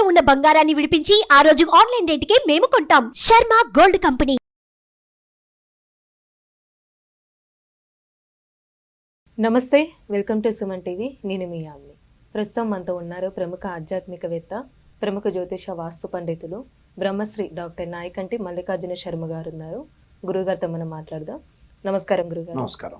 ఉన్న బంగారాన్ని విడిపించి ఆ రోజు ఆన్లైన్ రేటుకే మేము కొంటాం. Sharma gold company. నమస్తే, వెల్కమ్ టు సుమన్ టీవీ. నేను మీ యామ్ని. ప్రస్తుతం మనతో ఉన్నారు ప్రముఖ ఆధ్యాత్మికవేత్త, ప్రముఖ జ్యోతిష వాస్తు పండితులు బ్రహ్మశ్రీ డాక్టర్ నాయకంటి మల్లికార్జున శర్మ గారు ఉన్నారు. గురుగారితో మనం మాట్లాడదాం. నమస్కారం గురుగారు. నమస్కారం.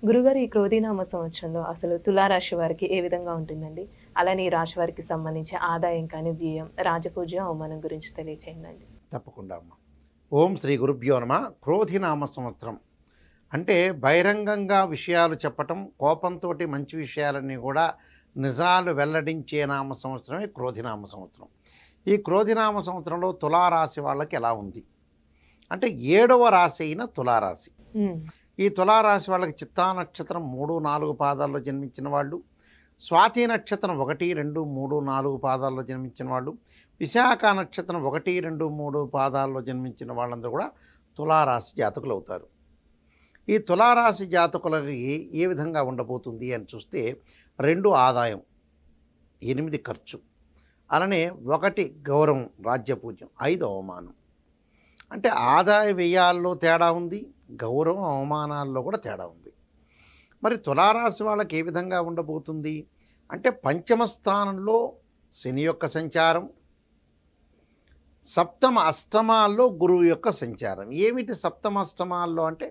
గురుగారు, ఈ క్రోధీనామ సంవత్సరంలో అసలు తులారాశి వారికి ఏ విధంగా ఉంటుందండి? అలానే ఈ రాశి వారికి సంబంధించి ఆదాయం కానీ, వ్యయం, రాజపూజ, అవమానం గురించి తెలియచేయండి. తప్పకుండా అమ్మ. ఓం శ్రీ గురుభ్యో నమః. క్రోధినామ సంవత్సరం అంటే బహిరంగంగా విషయాలు చెప్పటం, కోపంతో మంచి విషయాలన్నీ కూడా నిజాలు వెల్లడించే నామ సంవత్సరమే క్రోధినామ సంవత్సరం. ఈ క్రోధినామ సంవత్సరంలో తులారాశి వాళ్ళకి ఎలా ఉంది అంటే 7వ రాశి అయిన తులారాశి. ఈ తులారాశి వాళ్ళకి చిత్తా నక్షత్రం 3, 4 పాదాల్లో జన్మించిన వాళ్ళు, స్వాతి నక్షత్రం 1, 2, 3, 4 పాదాల్లో జన్మించిన వాళ్ళు, విశాఖ నక్షత్రం 1, 2, 3 పాదాల్లో జన్మించిన వాళ్ళందరూ కూడా తులారాశి జాతకులు అవుతారు. ఈ తులారాశి జాతకులకి ఏ విధంగా ఉండబోతుంది అని చూస్తే 2 ఆదాయం, 8 ఖర్చు, అలానే 1 గౌరవం, రాజ్యపూజ్యం, 5 అవమానం. అంటే ఆదాయ వ్యయాల్లో తేడా ఉంది, గౌరవం అవమానాల్లో కూడా తేడా ఉంది. మరి తులారాశి వాళ్ళకి ఏ విధంగా ఉండబోతుంది అంటే పంచమ స్థానంలో శని యొక్క సంచారం, సప్తమ అష్టమాల్లో గురువు యొక్క సంచారం. ఏమిటి సప్తమ అష్టమాల్లో అంటే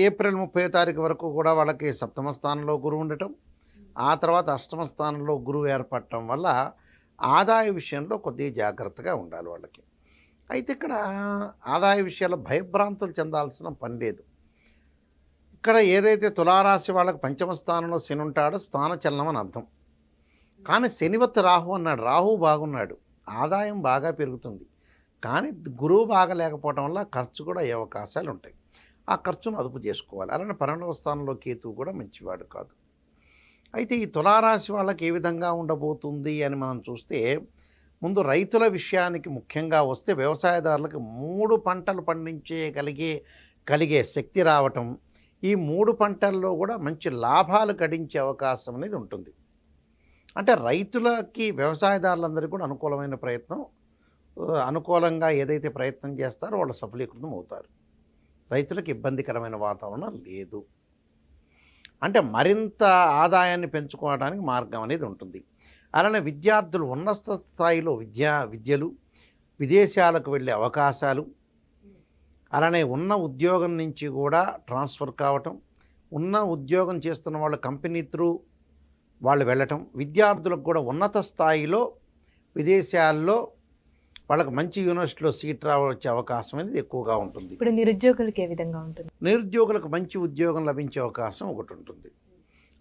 ఏప్రిల్ 30వ తారీఖు వరకు కూడా వాళ్ళకి సప్తమ స్థానంలో గురువు ఉండటం, ఆ తర్వాత అష్టమ స్థానంలో గురువు ఏర్పడటం వల్ల ఆదాయ విషయంలో కొద్దిగా జాగ్రత్తగా ఉండాలి వాళ్ళకి. అయితే ఇక్కడ ఆదాయ విషయాల్లో భయభ్రాంతులు చెందాల్సిన పని లేదు. ఇక్కడ ఏదైతే తులారాశి వాళ్ళకి పంచమ స్థానంలో శని ఉంటాడో స్థానచలనం అని అర్థం. కానీ శనివత్ రాహు అన్నాడు, రాహు బాగున్నాడు, ఆదాయం బాగా పెరుగుతుంది. కానీ గురువు బాగా లేకపోవడం వల్ల ఖర్చు కూడా అయ్యే అవకాశాలు ఉంటాయి. ఆ ఖర్చును అదుపు చేసుకోవాలి. అలానే 12వ స్థానంలో కేతువు కూడా మంచివాడు కాదు. అయితే ఈ తులారాశి వాళ్ళకి ఏ విధంగా ఉండబోతుంది అని మనం చూస్తే, ముందు రైతుల విషయానికి ముఖ్యంగా వస్తే వ్యవసాయదారులకు 3 పంటలు కలిగే శక్తి రావటం, ఈ 3 పంటల్లో కూడా మంచి లాభాలు గడించే అవకాశం అనేది ఉంటుంది. అంటే రైతులకి, వ్యవసాయదారులందరికీ కూడా అనుకూలమైన ప్రయత్నం, అనుకూలంగా ఏదైతే ప్రయత్నం చేస్తారో వాళ్ళు సఫలీకృతం అవుతారు. రైతులకు ఇబ్బందికరమైన వాతావరణం లేదు. అంటే మరింత ఆదాయాన్ని పెంచుకోవడానికి మార్గం అనేది ఉంటుంది. అలానే విద్యార్థులు ఉన్నత స్థాయిలో విద్యలు, విదేశాలకు వెళ్ళే అవకాశాలు, అలానే ఉన్న ఉద్యోగం నుంచి కూడా ట్రాన్స్ఫర్ కావటం, ఉన్న ఉద్యోగం చేస్తున్న వాళ్ళ కంపెనీ త్రూ వాళ్ళు వెళ్ళటం, విద్యార్థులకు కూడా ఉన్నత స్థాయిలో విదేశాల్లో వాళ్ళకి మంచి యూనివర్సిటీలో సీట్ వచ్చే అవకాశం అనేది ఎక్కువగా ఉంటుంది. ఇప్పుడు నిరుద్యోగులకు ఏ విధంగా ఉంటుంది? నిరుద్యోగులకు మంచి ఉద్యోగం లభించే అవకాశం ఒకటి ఉంటుంది.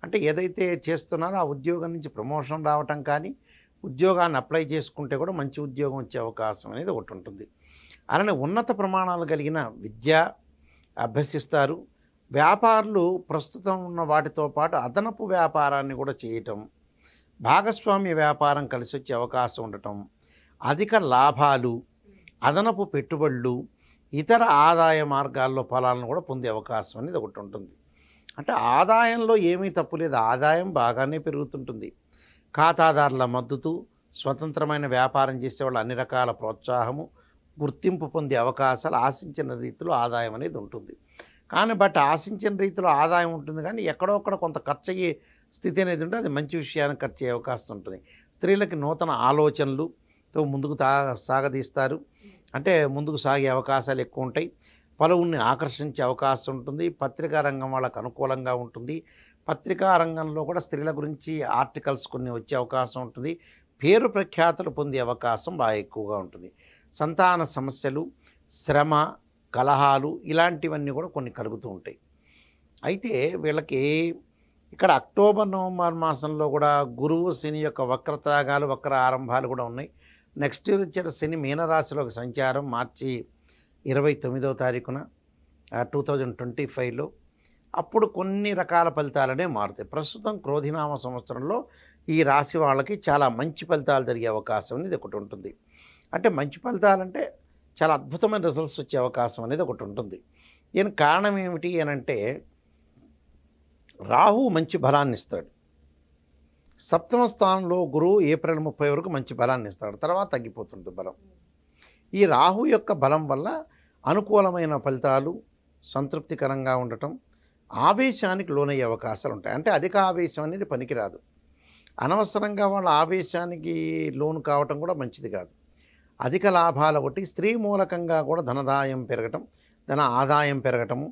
అంటే ఏదైతే చేస్తున్నారో ఆ ఉద్యోగం నుంచి ప్రమోషన్ రావటం కానీ, ఉద్యోగాన్ని అప్లై చేసుకుంటే కూడా మంచి ఉద్యోగం వచ్చే అవకాశం అనేది ఒకటి ఉంటుంది. అలానే ఉన్నత ప్రమాణాలు కలిగిన విద్య అభ్యసిస్తారు. వ్యాపారులు ప్రస్తుతం ఉన్న వాటితో పాటు అదనపు వ్యాపారాన్ని కూడా చేయటం, భాగస్వామ్య వ్యాపారం కలిసి వచ్చే అవకాశం ఉండటం, అధిక లాభాలు, అదనపు పెట్టుబడులు, ఇతర ఆదాయ మార్గాల్లో ఫలాలను కూడా పొందే అవకాశం అనేది ఒకటి ఉంటుంది. అంటే ఆదాయంలో ఏమీ తప్పు లేదు, ఆదాయం బాగానే పెరుగుతుంటుంది. ఖాతాదారుల మద్దతు, స్వతంత్రమైన వ్యాపారం చేసేవాళ్ళు అన్ని రకాల ప్రోత్సాహము, గుర్తింపు పొందే అవకాశాలు, ఆశించిన రీతిలో ఆదాయం అనేది ఉంటుంది. కానీ ఆశించిన రీతిలో ఆదాయం ఉంటుంది, కానీ ఎక్కడొక్కడ కొంత ఖర్చు అయ్యే స్థితి అనేది ఉంటుంది. అది మంచి విషయానికి ఖర్చు అయ్యే అవకాశం ఉంటుంది. స్త్రీలకి నూతన ఆలోచనలుతో ముందుకు సాగదీస్తారు. అంటే ముందుకు సాగే అవకాశాలు ఎక్కువ ఉంటాయి. పలువురిని ఆకర్షించే అవకాశం ఉంటుంది. పత్రికా రంగం వాళ్ళకు అనుకూలంగా ఉంటుంది. పత్రికా రంగంలో కూడా స్త్రీల గురించి ఆర్టికల్స్ కొన్ని వచ్చే అవకాశం ఉంటుంది. పేరు ప్రఖ్యాతులు పొందే అవకాశం బాగా ఎక్కువగా ఉంటుంది. సంతాన సమస్యలు, శ్రమ, కలహాలు ఇలాంటివన్నీ కూడా కొన్ని కలుగుతూ ఉంటాయి. అయితే వీళ్ళకి ఇక్కడ అక్టోబర్, నవంబర్ మాసంలో కూడా గురువు శని యొక్క వక్రత్యాగాలు, వక్ర ఆరంభాలు కూడా ఉన్నాయి. నెక్స్ట్ ఇయర్ వచ్చే శని మీనరాశిలోకి సంచారం మార్చి 29వ తారీఖున 2025లో, అప్పుడు కొన్ని రకాల ఫలితాలనే మారుతాయి. ప్రస్తుతం క్రోధినామ సంవత్సరంలో ఈ రాశి వాళ్ళకి చాలా మంచి ఫలితాలు జరిగే అవకాశం అనేది ఒకటి ఉంటుంది. అంటే మంచి ఫలితాలంటే చాలా అద్భుతమైన రిజల్ట్స్ వచ్చే అవకాశం అనేది ఒకటి ఉంటుంది. దీనికి కారణం ఏమిటి అని అంటే, రాహు మంచి బలాన్ని ఇస్తాడు, సప్తమ స్థానంలో గురువు ఏప్రిల్ 30 వరకు మంచి బలాన్ని ఇస్తాడు, తర్వాత తగ్గిపోతుంది బలం. ఈ రాహు యొక్క బలం వల్ల అనుకూలమైన ఫలితాలు, సంతృప్తికరంగా ఉండటం, ఆవేశానికి లోనయ్యే అవకాశాలు ఉంటాయి. అంటే అధిక ఆవేశం అనేది పనికిరాదు. అనవసరంగా వాళ్ళ ఆవేశానికి లోను కావటం కూడా మంచిది కాదు. అధిక లాభాలు ఒకటి, స్త్రీ మూలకంగా కూడా ధనదాయం పెరగటం, ధన ఆదాయం పెరగటము,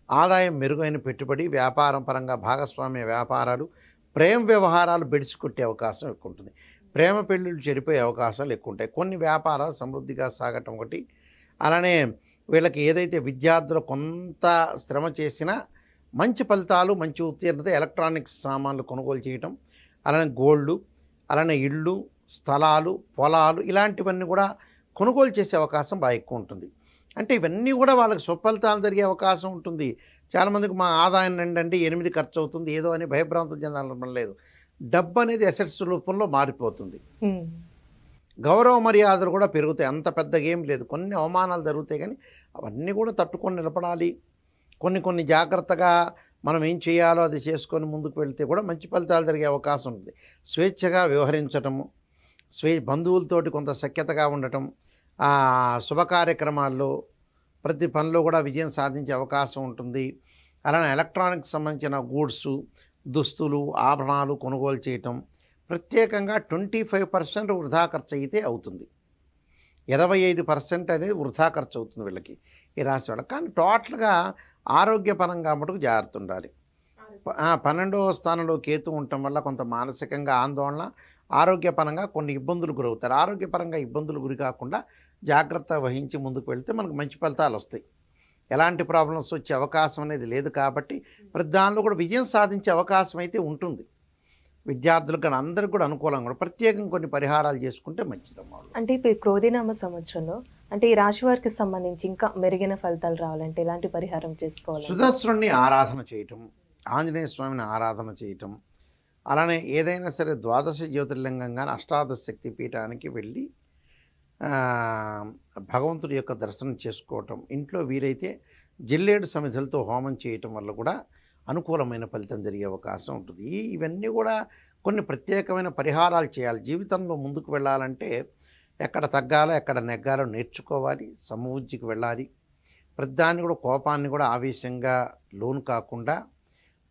ఆదాయం మెరుగైన పెట్టుబడి, వ్యాపారం పరంగా భాగస్వామ్య వ్యాపారాలు, ప్రేమ వ్యవహారాలు బెడిసికొట్టే అవకాశం ఎక్కువ ఉంటుంది. ప్రేమ పెళ్ళిళ్ళు చెడిపోయే అవకాశాలు ఎక్కువ ఉంటాయి. కొన్ని వ్యాపారాలు సమృద్ధిగా సాగటం ఒకటి. అలానే వీళ్ళకి ఏదైతే విద్యార్థులు కొంత శ్రమ చేసినా మంచి ఫలితాలు, మంచి ఉత్తీర్ణత, ఎలక్ట్రానిక్స్ సామాన్లు కొనుగోలు చేయటం, అలానే గోల్డ్, అలానే ఇళ్ళు, స్థలాలు, పొలాలు ఇలాంటివన్నీ కూడా కొనుగోలు చేసే అవకాశం బాగా ఎక్కువ ఉంటుంది. అంటే ఇవన్నీ కూడా వాళ్ళకి సుఫలితాలు జరిగే అవకాశం ఉంటుంది. చాలామందికి మా ఆదాయం నిండండి 8 ఖర్చు అవుతుంది ఏదో అని భయభ్రాంతం చెందాలని లేదు. డబ్బు అనేది అసెట్స్ రూపంలో మారిపోతుంది. గౌరవ మర్యాదలు కూడా పెరుగుతాయి. అంత పెద్దగా ఏం లేదు, కొన్ని అవమానాలు జరుగుతాయి, కానీ అవన్నీ కూడా తట్టుకొని నిలబడాలి. కొన్ని జాగ్రత్తగా మనం ఏం చేయాలో అది చేసుకొని ముందుకు వెళ్తే కూడా మంచి ఫలితాలు జరిగే అవకాశం ఉంటుంది. స్వేచ్ఛగా వ్యవహరించటము, బంధువులతోటి కొంత సఖ్యతగా ఉండటం, శుభ కార్యక్రమాల్లో ప్రతి పనిలో కూడా విజయం సాధించే అవకాశం ఉంటుంది. అలానే ఎలక్ట్రానిక్స్ సంబంధించిన గూడ్స్, దుస్తులు, ఆభరణాలు కొనుగోలు చేయటం, ప్రత్యేకంగా 25% వృధా ఖర్చు అయితే అవుతుంది. 25% అనేది వృధా ఖర్చు అవుతుంది వీళ్ళకి, ఈ రాశి వాళ్ళకి. కానీ టోటల్గా ఆరోగ్యపరంగా మటుకు జాగ్రత్త ఉండాలి. 12వ స్థానంలో కేతు ఉండటం వల్ల కొంత మానసికంగా ఆందోళన, ఆరోగ్యపరంగా కొన్ని ఇబ్బందులు గురవుతారు. ఆరోగ్యపరంగా ఇబ్బందులు గురి కాకుండా జాగ్రత్త వహించి ముందుకు వెళ్తే మనకు మంచి ఫలితాలు వస్తాయి. ఎలాంటి ప్రాబ్లమ్స్ వచ్చే అవకాశం అనేది లేదు కాబట్టి ప్రతి దానిలో కూడా విజయం సాధించే అవకాశం అయితే ఉంటుంది. విద్యార్థులకు కానీ అందరికీ కూడా అనుకూలంగా కూడా ప్రత్యేకంగా కొన్ని పరిహారాలు చేసుకుంటే మంచిదమ్మా. అంటే ఇప్పుడు క్రోధినామ సంవత్సరంలో అంటే ఈ రాశి వారికి సంబంధించి ఇంకా మెరుగైన ఫలితాలు రావాలంటే ఎలాంటి పరిహారం చేసుకోవాలి? సుదర్శనుని ఆరాధన చేయటం, ఆంజనేయ స్వామిని ఆరాధన చేయటం, అలానే ఏదైనా సరే ద్వాదశ జ్యోతిర్లింగం కానీ అష్టాదశ శక్తి పీఠానికి వెళ్ళి భగవంతుడి యొక్క దర్శనం చేసుకోవటం, ఇంట్లో వీరైతే జిల్లేడు సమిధులతో హోమం చేయటం వల్ల కూడా అనుకూలమైన ఫలితం జరిగే అవకాశం ఉంటుంది. ఇవన్నీ కూడా కొన్ని ప్రత్యేకమైన పరిహారాలు చేయాలి. జీవితంలో ముందుకు వెళ్ళాలంటే ఎక్కడ తగ్గాలో ఎక్కడ నెగ్గాలో నేర్చుకోవాలి, సమవుజ్జికి వెళ్ళాలి. ప్రతిదాన్ని కూడా కోపాన్ని కూడా ఆవేశంగా లోను కాకుండా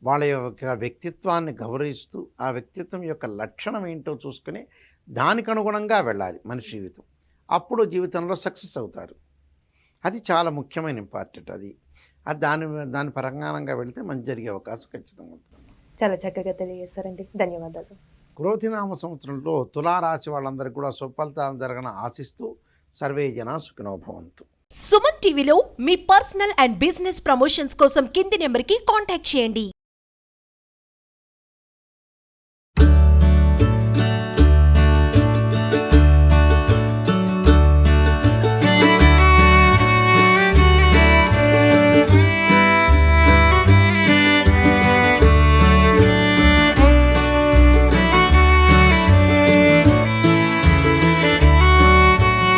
వాళ్ళ యొక్క వ్యక్తిత్వాన్ని గౌరవిస్తూ ఆ వ్యక్తిత్వం యొక్క లక్షణం ఏంటో చూసుకుని దానికి అనుగుణంగా వెళ్ళాలి మనిషి జీవితం. అప్పుడు జీవితంలో సక్సెస్ అవుతారు. అది చాలా ముఖ్యమైన ఇంపార్టెంట్. అది దాని పరంగానంగా వెళితే మంచి జరిగే అవకాశం ఖచ్చితంగా ఉంటుంది. చాలా చక్కగా తెలియజేశారండి, ధన్యవాదాలు. క్రోధినామ సంవత్సరంలో తులారాశి వాళ్ళందరికీ కూడా సుఫలితాలు జరగన ఆశిస్తూ సర్వే జనా సుఖినో భవంతు. సుమన్ టీవీలో మీ పర్సనల్ అండ్ బిజినెస్ ప్రమోషన్స్ కోసం కింది నెంబర్కి కాంటాక్ట్ చేయండి.